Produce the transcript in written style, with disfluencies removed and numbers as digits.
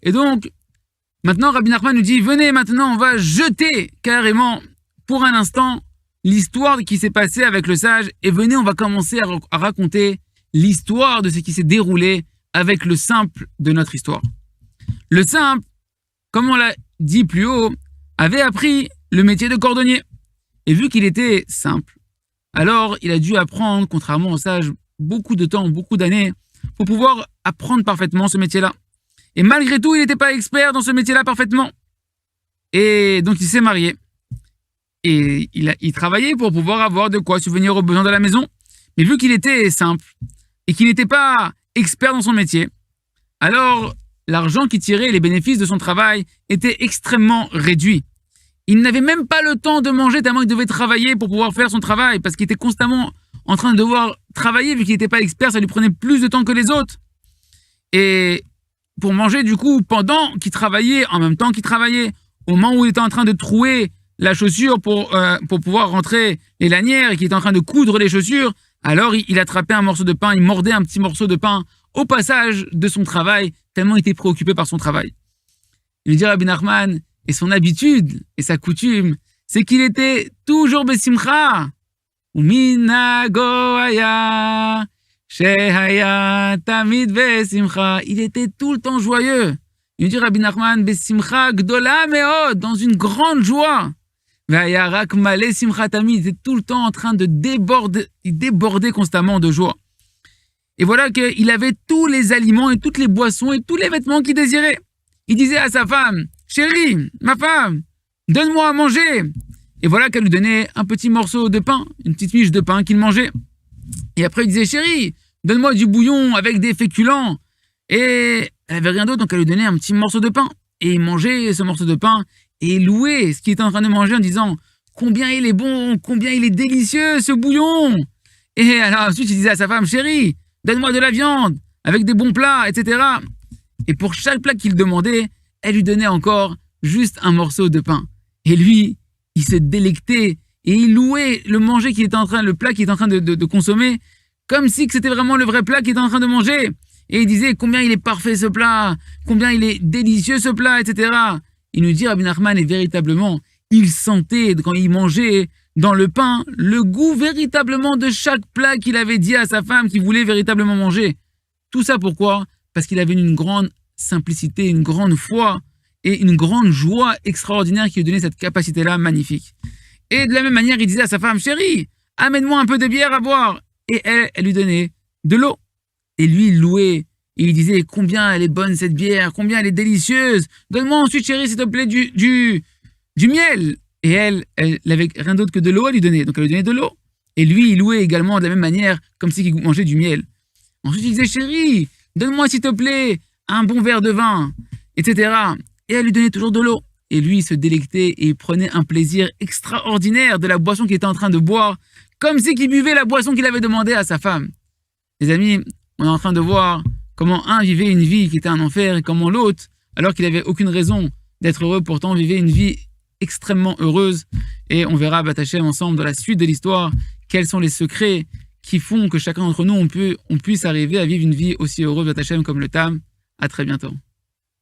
Et donc, maintenant, Rabbi Nachman nous dit, venez maintenant, on va jeter carrément, pour un instant, l'histoire qui s'est passée avec le sage, et venez, on va commencer à raconter l'histoire de ce qui s'est déroulé avec le simple de notre histoire. Le simple, comme on l'a dit plus haut, avait appris le métier de cordonnier. Et vu qu'il était simple, alors il a dû apprendre, contrairement au sage, beaucoup de temps, beaucoup d'années, pour pouvoir apprendre parfaitement ce métier-là. Et malgré tout, il n'était pas expert dans ce métier-là parfaitement. Et donc il s'est marié. Et il travaillait pour pouvoir avoir de quoi subvenir aux besoins de la maison. Mais vu qu'il était simple et qu'il n'était pas expert dans son métier, alors l'argent qu'il tirait, les bénéfices de son travail étaient extrêmement réduits. Il n'avait même pas le temps de manger tellement il devait travailler pour pouvoir faire son travail parce qu'il était constamment en train de devoir travailler vu qu'il n'était pas expert, ça lui prenait plus de temps que les autres. Et pour manger du coup, pendant qu'il travaillait, en même temps qu'il travaillait, au moment où il était en train de trouer la chaussure pour pouvoir rentrer les lanières et qu'il était en train de coudre les chaussures, alors il attrapait un morceau de pain, il mordait un petit morceau de pain au passage de son travail, tellement il était préoccupé par son travail. Il lui dit Rabbi Nachman, et son habitude et sa coutume, c'est qu'il était toujours besimcha. Uminago haya, shehaya tamid besimcha. Il était tout le temps joyeux. Il dit Rabbi Nachman, besimcha gdola meod, dans une grande joie. Vehaya rak malé simcha tamid, il était tout le temps en train de déborder, il débordait constamment de joie. Et voilà qu'il avait tous les aliments et toutes les boissons et tous les vêtements qu'il désirait. Il disait à sa femme, chérie, ma femme, donne-moi à manger. Et voilà qu'elle lui donnait un petit morceau de pain, une petite miche de pain qu'il mangeait. Et après, il disait, chérie, donne-moi du bouillon avec des féculents. Et elle avait rien d'autre, donc elle lui donnait un petit morceau de pain. Et il mangeait ce morceau de pain et il louait ce qu'il était en train de manger en disant, combien il est bon, combien il est délicieux ce bouillon. Et alors ensuite, il disait à sa femme, chérie, donne-moi de la viande avec des bons plats, etc. Et pour chaque plat qu'il demandait, elle lui donnait encore juste un morceau de pain. Et lui, il se délectait et il louait le plat qu'il était en train de consommer, comme si c'était vraiment le vrai plat qu'il était en train de manger. Et il disait combien il est parfait ce plat, combien il est délicieux ce plat, etc. Il nous dit Rabbi Nachman, et véritablement, il sentait quand il mangeait dans le pain le goût véritablement de chaque plat qu'il avait dit à sa femme qu'il voulait véritablement manger. Tout ça pourquoi ? Parce qu'il avait une grande simplicité, une grande foi et une grande joie extraordinaire qui lui donnait cette capacité-là magnifique. Et de la même manière, il disait à sa femme, chérie, amène-moi un peu de bière à boire. Et elle lui donnait de l'eau. Et lui, il louait. Et il disait, combien elle est bonne cette bière, combien elle est délicieuse. Donne-moi ensuite, chérie, s'il te plaît, du miel. Et elle n'avait rien d'autre que de l'eau à lui donner. Donc elle lui donnait de l'eau. Et lui, il louait également de la même manière, comme s'il mangeait du miel. Ensuite, il disait, chérie, donne-moi, s'il te plaît, un bon verre de vin, etc. Et elle lui donnait toujours de l'eau. Et lui, il se délectait et il prenait un plaisir extraordinaire de la boisson qu'il était en train de boire, comme si qu'il buvait la boisson qu'il avait demandé à sa femme. Les amis, on est en train de voir comment un vivait une vie qui était un enfer et comment l'autre, alors qu'il n'avait aucune raison d'être heureux, pourtant vivait une vie extrêmement heureuse. Et on verra, Bat Hashem, ensemble dans la suite de l'histoire, quels sont les secrets qui font que chacun d'entre nous, on puisse arriver à vivre une vie aussi heureuse, Bat Hashem, comme le Tam. À très bientôt.